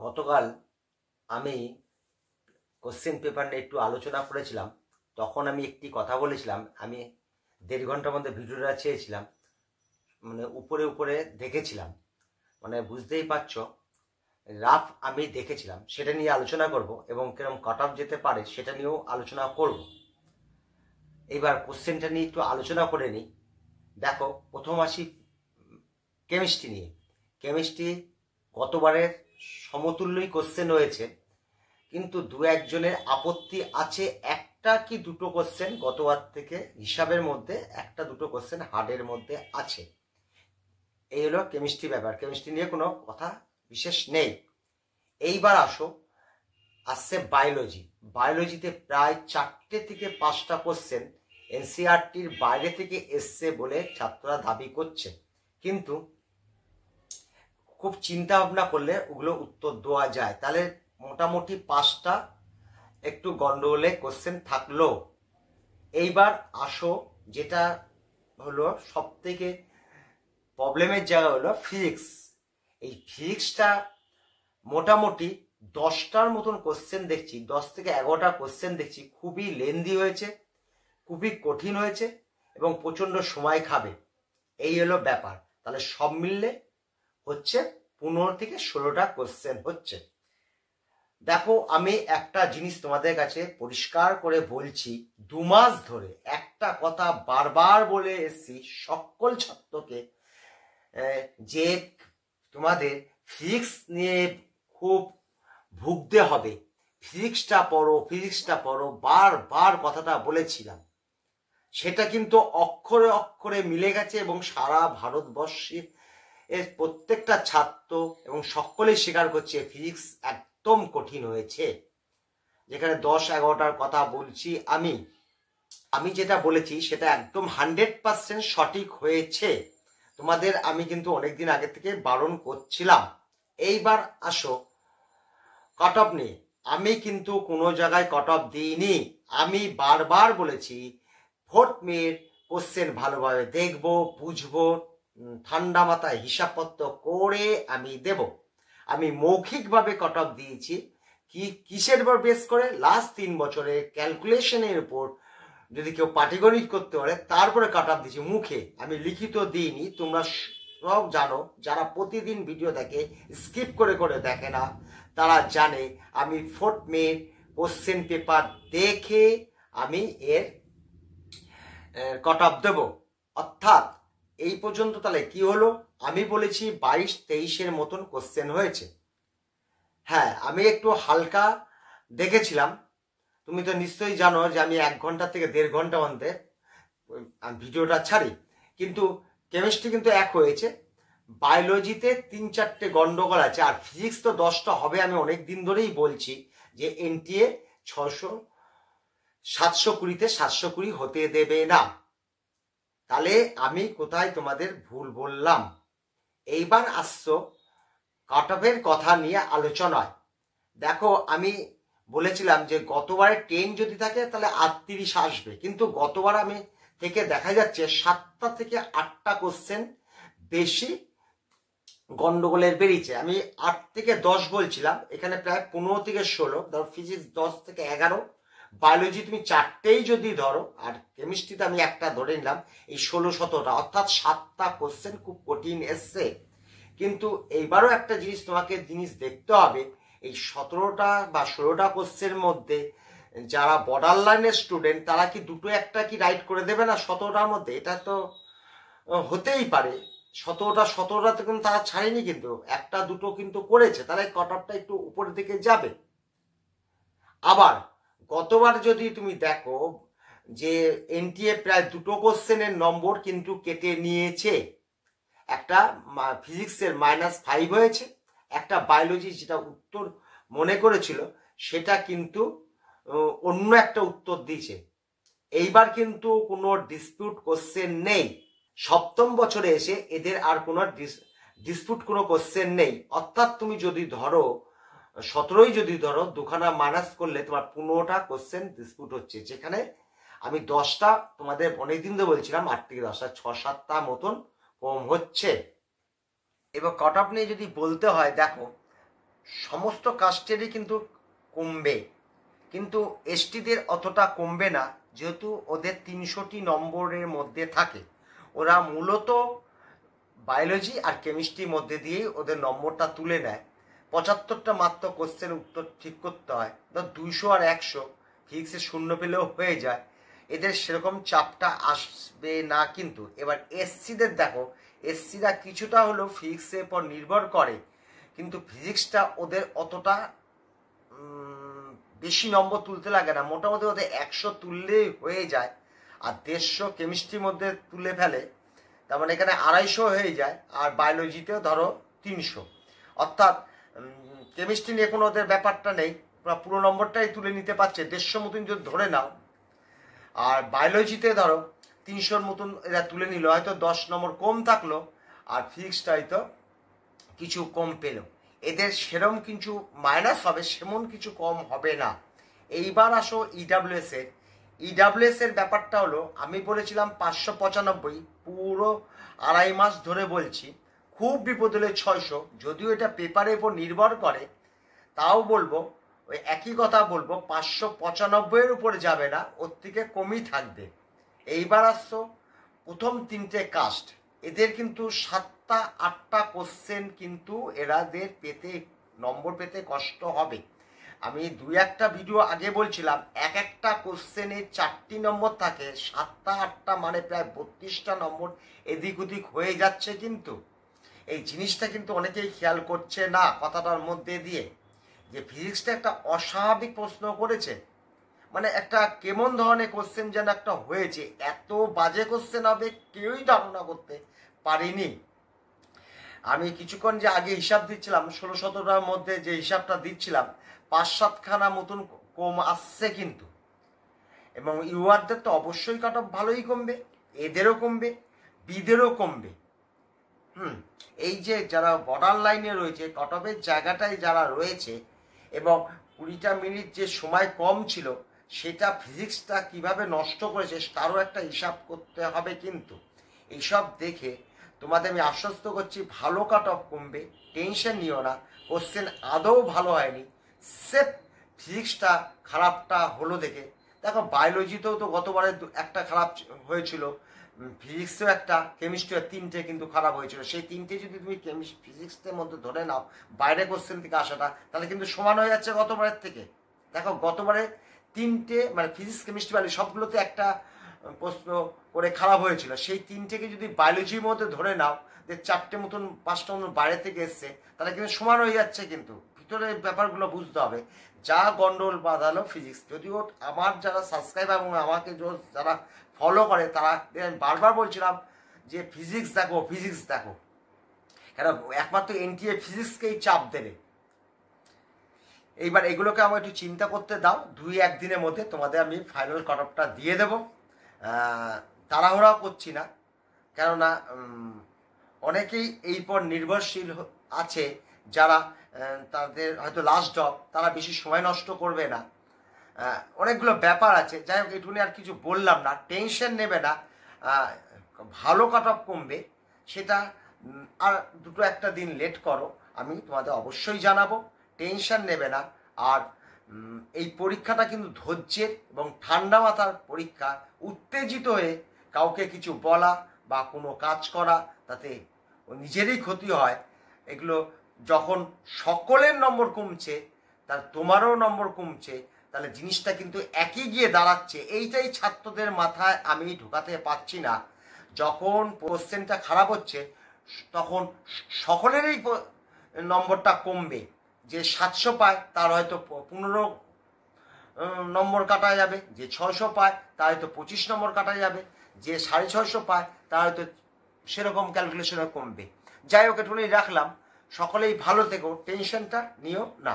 গতকাল আমি question paper নিয়ে একটু আলোচনা করেছিলাম। তখন আমি একটি কথা বলেছিলাম, আমি 1.5 ঘন্টার মধ্যে ভিডিওটা চেয়েছিলাম, মানে উপরে উপরে দেখেছিলাম, মানে বুঝতেই পারছ রাফ আমি দেখেছিলাম, সেটা নিয়ে আলোচনা করব এবং কিরকম কাট অফ যেতে পারে সেটা নিয়েও আলোচনা করব। এইবার কোশ্চেনটা নিয়ে একটু আলোচনা করে নিই। দেখো, প্রথম আসি কেমিস্ট্রি নিয়ে। কেমিস্ট্রি গতবারের সমতুল্যই কোশ্চেন হয়েছে, কিন্তু দু একজনের আপত্তি আছে। একটা কি দুটো কোশ্চেন গতবার থেকে হিসাবের মধ্যে একটা দুটো কোশ্চেন হার্ডের মধ্যে আছে। এই হলো কেমিস্ট্রি ব্যাপার। কেমিস্ট্রি নিয়ে কোনো কথা বিশেষ নেই। এইবার আসছে বায়োলজি। বায়োলজিতে প্রায় 4টে থেকে 5টা কোশ্চেন এনসিইআরটির বাইরে থেকে এসছে বলে ছাত্ররা দাবি করছে, কিন্তু খুব চিন্তা ভাবনা করলে ওগুলো উত্তর দেওয়া যায়। তাহলে মোটামুটি 5টা একটু গন্ডগোলে কোশ্চেন থাকলো। এইবার যেটা হলো সব থেকে প্রবলেমের জায়গা হলো ফিজিক্স। এই ফিজিক্সটা মোটামুটি 10টার মতন কোশ্চেন দেখছি, 10 থেকে 11টা কোশ্চেন দেখছি, খুবই লেন্দি হয়েছে, খুবই কঠিন হয়েছে এবং প্রচণ্ড সময় খাবে। এই হলো ব্যাপার। তাহলে সব মিললে হচ্ছে 15 থেকে 16টা কোশ্চেন হচ্ছে। দেখো, আমি একটা জিনিস তোমাদের কাছে পরিষ্কার করে বলছি, 2 মাস ধরে একটা কথা বারবার বলে এসছি সকল ছাত্রকে, যে তোমাদের ফিজিক্স নিয়ে খুব ভুগতে হবে, ফিজিক্সটা পড়ো, বারবার কথাটা বলেছিলাম। সেটা কিন্তু অক্ষরে অক্ষরে মিলে গেছে এবং সারা ভারতবর্ষে এর প্রত্যেকটা ছাত্র এবং সকলেই স্বীকার করছে ফিজিক্স একদম কঠিন হয়েছে। যেখানে 10-11টার কথা বলছি, আমি যেটা বলেছি সেটা একদম 100% সঠিক হয়েছে। তোমাদের আমি কিন্তু অনেকদিন আগে থেকে বারণ করছিলাম। এইবার কাট অফ নিয়ে। আমি কিন্তু কোনো জায়গায় কাট অফ দিইনি। আমি বারবার বলেছি ভোট মেয়ের কোশ্চেন ভালোভাবে দেখবো, বুঝবো, ঠান্ডা মাথায় হিসাবপত্র করে আমি দেব। আমি মৌখিকভাবে কাট অফ দিয়েছি। কিসের উপর বেস করে? লাস্ট 3 বছরের ক্যালকুলেশনের উপর যদি কেউ পাটিগণিত করতে পারে তারপরে কাট অফ দিয়েছি মুখে। আমি লিখিত দিইনি। তোমরা সব জানো, যারা প্রতিদিন ভিডিও দেখে, স্কিপ করে করে দেখে না, তারা জানে আমি ফোর্থ মের কোশ্চেন পেপার দেখে আমি এর কাট অফ দেব। অর্থাৎ এই পর্যন্ত তাহলে কি হলো? আমি বলেছি 22-23-এর মতন কোশ্চেন হয়েছে। হ্যাঁ, আমি একটু হালকা দেখেছিলাম। তুমি তো নিশ্চয়ই জানো যে আমি 1 ঘন্টা থেকে 1.5 ঘন্টা মধ্যে ভিডিওটা ছাড়ি, কিন্তু কেমিস্ট্রি কিন্তু এক হয়েছে। বায়োলজিতে 3-4টে গন্ডগোল আছে, আর ফিজিক্স তো 10টা হবে। আমি অনেক দিন ধরেই বলছি যে এনটিএ 720-তে 720 হতে দেবে না। তাহলে আমি কোথায় তোমাদের ভুল বললাম? এইবার কাট অফের কথা নিয়ে আলোচনায়। দেখো, আমি বলেছিলাম যে গতবারে 10 যদি থাকে তাহলে 38 আসবে, কিন্তু গতবার আমি থেকে দেখা যাচ্ছে 7টা থেকে 8টা কোশ্চেন বেশি গন্ডগোলের বেরিয়েছে। আমি 8 থেকে 10 বলছিলাম, এখানে প্রায় 15 থেকে 16। ধরো ফিজিক্স 10 থেকে 11, বায়োলজি তুমি 4টেই যদি ধরো, আর কেমিস্ট্রিতে আমি একটা ধরে নিলাম, এই 16-17টা, অর্থাৎ 7টা কোশ্চেন খুব কঠিন এসছে। কিন্তু এইবারও একটা তোমাকে জিনিস দেখতে হবে, এই 17টা বা 16টা কোশ্চেন মধ্যে যারা বর্ডার লাইনের স্টুডেন্ট তারা কি দুটো একটা কি রাইট করে দেবে না 17টার মধ্যে? এটা তো হতেই পারে। 17টাতে কিন্তু তারা ছাড়েনি, কিন্তু একটা দুটো কিন্তু করেছে, তাহলে কাট অফটা একটু উপরের দিকে যাবে। আবার গতবার যদি তুমি দেখো যে এনটিএ প্রায় 2টো কোশ্চেনের নম্বর কিন্তু কেটে নিয়েছে। একটা ফিজিক্সের -5 হয়েছে, একটা বায়োলজি যেটা উত্তর মনে করেছিল সেটা কিন্তু অন্য একটা উত্তর দিয়েছে। এইবার কিন্তু কোনো ডিসপিউট কোশ্চেন নেই। 7ম বছরে এসে এদের আর কোনো ডিসপিউট কোনো কোশ্চেন নেই। অর্থাৎ তুমি যদি ধরো 17ই যদি ধরো, দুখানা মাইনাস করলে তোমার 15টা কোশ্চেন ডিসপিউট হচ্ছে, যেখানে আমি 10টা তোমাদের অনেকদিন ধরে বলছিলাম 8 থেকে 10টা, 6-7টা মতন কম হচ্ছে। এবার কাট অফ নিয়ে যদি বলতে হয়, দেখো সমস্ত কাস্টেরই কিন্তু কমবে, কিন্তু এসটিদের অতটা কমবে না, যেহেতু ওদের 300টি নম্বরের মধ্যে থাকে। ওরা মূলত বায়োলজি আর কেমিস্ট্রির মধ্যে দিয়েই ওদের নম্বরটা তুলে নেয়। 75টা মাত্র কোশ্চেনের উত্তর ঠিক করতে হয়, 200 আর 100 ফিজিক্সে শূন্য পেলেও হয়ে যায়। এদের সেরকম চাপটা আসবে না। কিন্তু এবার এসসিদের দেখো, এসসিরা কিছুটা হলেও ফিজিক্সের পর নির্ভর করে, কিন্তু ফিজিক্সটা ওদের অতটা বেশি নম্বর তুলতে লাগে না। মোটামুটি ওদের 100 তুললেই হয়ে যায়, আর 150 কেমিস্ট্রির মধ্যে তুলে ফেলে, তার মানে এখানে 250 হয়ে যায়। আর বায়োলজিতেও ধরো 300, অর্থাৎ কেমিস্ট্রি নিয়ে কোনো ওদের ব্যাপারটা নেই, পুরো নম্বরটাই তুলে নিতে পারছে 150 মতন যদি ধরে নাও। আর বায়োলজিতে ধরো 300 মতন এরা তুলে নিল, হয়তো 10 নম্বর কম থাকলো, আর ফিজিক্সটা হয়তো কিছু কম পেল। এদের সেরম কিছু মাইনাস হবে, সেমন কিছু কম হবে না। এইবার আসো ইডাব্লিউএস এর। ইডাব্লিউএস এর ব্যাপারটা হলো, আমি বলেছিলাম 595, পুরো 2.5 মাস ধরে বলছি, খুব বিপদ হলে 600। যদিও এটা পেপারের উপর নির্ভর করে, তাও বলবো ওই একই কথা বলবো, 595-এর উপরে যাবে না, ওর থেকে কমই থাকবে। এইবার আসছো প্রথম 3টে কাস্ট, এদের কিন্তু 7টা-8টা কোশ্চেন কিন্তু এরাদের পেতে, নম্বর পেতে কষ্ট হবে। আমি 2-1টা ভিডিও আগে বলছিলাম, একটা কোশ্চেনে 4টি নম্বর থাকে, 7টা-8টা মানে প্রায় 32টা নম্বর এদিক ওদিক হয়ে যাচ্ছে। কিন্তু এই জিনিসটা কিন্তু অনেকেই খেয়াল করছে না কথাটার মধ্যে দিয়ে, যে ফিজিক্সটা একটা অস্বাভাবিক প্রশ্ন করেছে, মানে একটা কেমন ধরনের কোশ্চেন যেন একটা হয়েছে। এত বাজে কোশ্চেন হবে কেউই ধারণা করতে পারিনি। আমি কিছুক্ষণ যে আগে হিসাব দিচ্ছিলাম, 16-17টার মধ্যে যে হিসাবটা দিচ্ছিলাম, 5-7খানা মতন কম আসছে কিন্তু। এবং ইউআরদের তো অবশ্যই কাট অফ ভালোই কমবে, এদেরও কমবে, বিদেরও কমবে। এই যে যারা বর্ডার লাইনে রয়েছে, কাট অফের জায়গাটায় যারা রয়েছে, এবং 20টা মিনিট যে সময় কম ছিল, সেটা ফিজিক্সটা কিভাবে নষ্ট করেছে তারও একটা হিসাব করতে হবে। কিন্তু এইসব দেখে তোমাদের আমি আশ্বস্ত করছি, ভালো কাট অফ কমবে, টেনশন নিও না। কোশ্চেন আদৌ ভালো হয়নি, সেফ ফিজিক্সটা খারাপটা হলো দেখে। দেখো বায়োলজিতেও তো গতবারে একটা খারাপ হয়েছিল, ফিজিক্সেও একটা, কেমিস্ট্রিও 3টে কিন্তু খারাপ হয়েছিল। সেই 3টে যদি তুমি ফিজিক্সের মধ্যে ধরে নাও, বাইরে কোশ্চেন থেকে আসাটা, তাহলে কিন্তু সমান হয়ে যাচ্ছে গতবারের থেকে। দেখো গতবারে 3টে মানে ফিজিক্স, কেমিস্ট্রি, বায়োলজি সবগুলোতে একটা প্রশ্ন করে খারাপ হয়েছিল। সেই 3টেকে যদি বায়োলজির মধ্যে ধরে নাও, যে 4টে মতন 5টা মতন বাইরে থেকে এসছে, তাহলে কিন্তু সমান হয়ে যাচ্ছে। কিন্তু ভিতরের ব্যাপারগুলো বুঝতে হবে। যা গন্ডগোল বাঁধালো ফিজিক্স, যদিও আমার যারা সাবস্ক্রাইবার এবং আমাকে যারা ফলো করে, তারা বারবার বলছিলাম যে ফিজিক্স দেখো, ফিজিক্স দেখো, কেন একমাত্র এনটিএ ফিজিক্সকেই চাপ দেবে। এইবার এগুলোকে আমার একটু চিন্তা করতে দাও, 2-1 দিনের মধ্যে তোমাদের আমি ফাইনাল কাট অফটা দিয়ে দেবো। তাড়াহুড়া করছি না, কেননা অনেকেই এই পর নির্ভরশীল আছে, যারা তাদের হয়তো লাস্ট জব, তারা বেশি সময় নষ্ট করবে না। অনেকগুলো ব্যাপার আছে, যাই হোক এটুকুনি আর কিছু বললাম না। টেনশন নেবে না, ভালো কাট অফ কমবে, সেটা আর 2-1টা দিন লেট করো, আমি তোমাদের অবশ্যই জানাবো। টেনশন নেবে না। আর এই পরীক্ষাটা কিন্তু ধৈর্যের এবং ঠান্ডা মাথার পরীক্ষা। উত্তেজিত হয়ে কাউকে কিছু বলা বা কোনো কাজ করা, তাতে নিজেরই ক্ষতি হয়। এগুলো যখন সকলের নম্বর কমছে, তার তোমারও নম্বর কমছে, তাহলে জিনিসটা কিন্তু একই গিয়ে দাঁড়াচ্ছে। এইটাই ছাত্রদের মাথায় আমি ঢোকাতে পারছি না। যখন কোশ্চেনটা খারাপ হচ্ছে, তখন সকলেরই নম্বরটা কমবে। যে 700 পায় তার হয়তো 15 নম্বর কাটা যাবে, যে 600 পায় তার হয়তো 25 নম্বর কাটা যাবে, যে 650 পায় তার হয়তো সেরকম ক্যালকুলেশনে কমবে। যাই হোক, এটুকুনি রাখলাম। সকলেই ভালো থেকো, টেনশনটা নিও না।